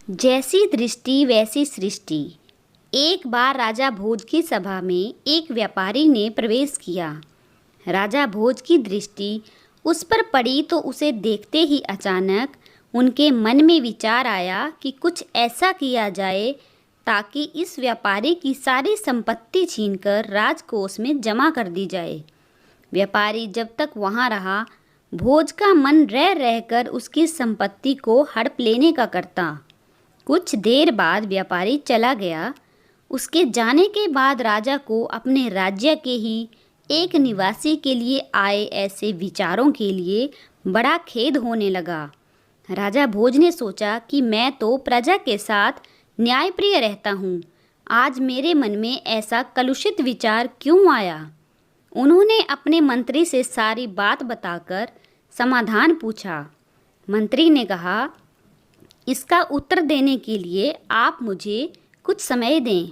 जैसी दृष्टि वैसी सृष्टि। एक बार राजा भोज की सभा में एक व्यापारी ने प्रवेश किया। राजा भोज की दृष्टि उस पर पड़ी तो उसे देखते ही अचानक उनके मन में विचार आया कि कुछ ऐसा किया जाए ताकि इस व्यापारी की सारी संपत्ति छीनकर राजकोष में जमा कर दी जाए। व्यापारी जब तक वहाँ रहा, भोज का मन रह रहकर उसकी संपत्ति को हड़प लेने का करता। कुछ देर बाद व्यापारी चला गया। उसके जाने के बाद राजा को अपने राज्य के ही एक निवासी के लिए आए ऐसे विचारों के लिए बड़ा खेद होने लगा। राजा भोज ने सोचा कि मैं तो प्रजा के साथ न्यायप्रिय रहता हूँ, आज मेरे मन में ऐसा कलुषित विचार क्यों आया। उन्होंने अपने मंत्री से सारी बात बताकर समाधान पूछा। मंत्री ने कहा, इसका उत्तर देने के लिए आप मुझे कुछ समय दें।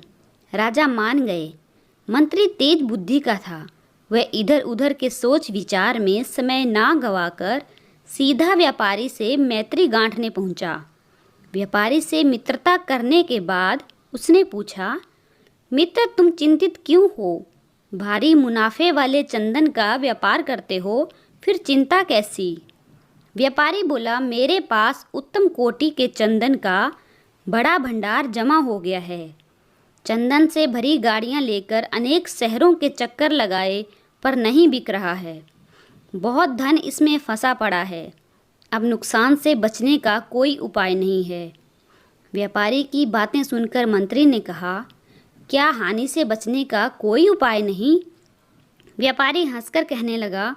राजा मान गए। मंत्री तेज बुद्धि का था। वह इधर उधर के सोच विचार में समय ना गवाकर सीधा व्यापारी से मैत्री गांठने पहुंचा। व्यापारी से मित्रता करने के बाद उसने पूछा, मित्र तुम चिंतित क्यों हो? भारी मुनाफे वाले चंदन का व्यापार करते हो, फिर चिंता कैसी? व्यापारी बोला, मेरे पास उत्तम कोटि के चंदन का बड़ा भंडार जमा हो गया है। चंदन से भरी गाड़ियां लेकर अनेक शहरों के चक्कर लगाए पर नहीं बिक रहा है। बहुत धन इसमें फंसा पड़ा है। अब नुकसान से बचने का कोई उपाय नहीं है। व्यापारी की बातें सुनकर मंत्री ने कहा, क्या हानि से बचने का कोई उपाय नहीं? व्यापारी हंसकर कहने लगा,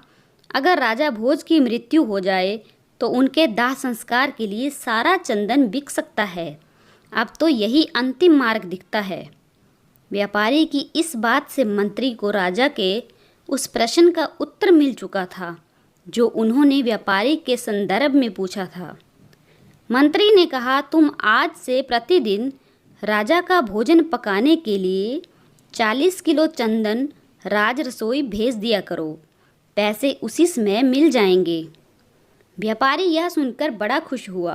अगर राजा भोज की मृत्यु हो जाए तो उनके दाह संस्कार के लिए सारा चंदन बिक सकता है। अब तो यही अंतिम मार्ग दिखता है। व्यापारी की इस बात से मंत्री को राजा के उस प्रश्न का उत्तर मिल चुका था जो उन्होंने व्यापारी के संदर्भ में पूछा था। मंत्री ने कहा, तुम आज से प्रतिदिन राजा का भोजन पकाने के लिए 40 किलो चंदन राज रसोई भेज दिया करो। पैसे उसी समय मिल जाएंगे। व्यापारी यह सुनकर बड़ा खुश हुआ।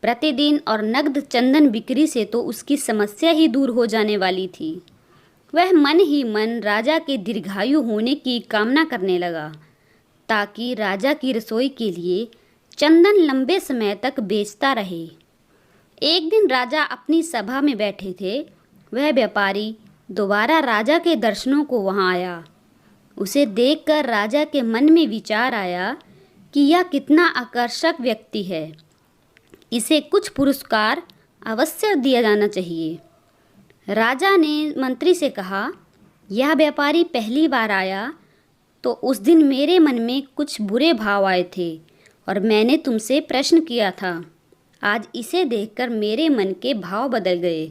प्रतिदिन और नगद चंदन बिक्री से तो उसकी समस्या ही दूर हो जाने वाली थी। वह मन ही मन राजा के दीर्घायु होने की कामना करने लगा ताकि राजा की रसोई के लिए चंदन लंबे समय तक बेचता रहे। एक दिन राजा अपनी सभा में बैठे थे। वह व्यापारी दोबारा राजा के दर्शनों को वहां आया। उसे देखकर राजा के मन में विचार आया कि यह कितना आकर्षक व्यक्ति है, इसे कुछ पुरस्कार अवश्य दिया जाना चाहिए। राजा ने मंत्री से कहा, यह व्यापारी पहली बार आया तो उस दिन मेरे मन में कुछ बुरे भाव आए थे और मैंने तुमसे प्रश्न किया था। आज इसे देखकर मेरे मन के भाव बदल गए।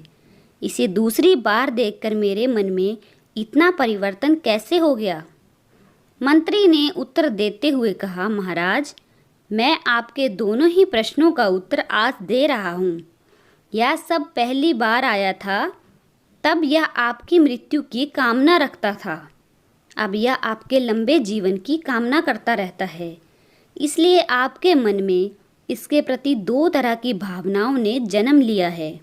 इसे दूसरी बार देखकर मेरे मन में इतना परिवर्तन कैसे हो गया? मंत्री ने उत्तर देते हुए कहा, महाराज, मैं आपके दोनों ही प्रश्नों का उत्तर आज दे रहा हूँ। यह सब पहली बार आया था तब यह आपकी मृत्यु की कामना रखता था। अब यह आपके लंबे जीवन की कामना करता रहता है। इसलिए आपके मन में इसके प्रति दो तरह की भावनाओं ने जन्म लिया है।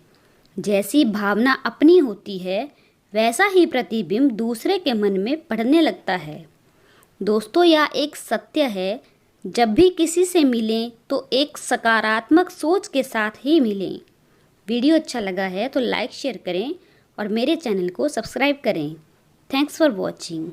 जैसी भावना अपनी होती है वैसा ही प्रतिबिंब दूसरे के मन में पड़ने लगता है। दोस्तों, यह एक सत्य है। जब भी किसी से मिलें तो एक सकारात्मक सोच के साथ ही मिलें। वीडियो अच्छा लगा है तो लाइक शेयर करें और मेरे चैनल को सब्सक्राइब करें। Thanks for watching.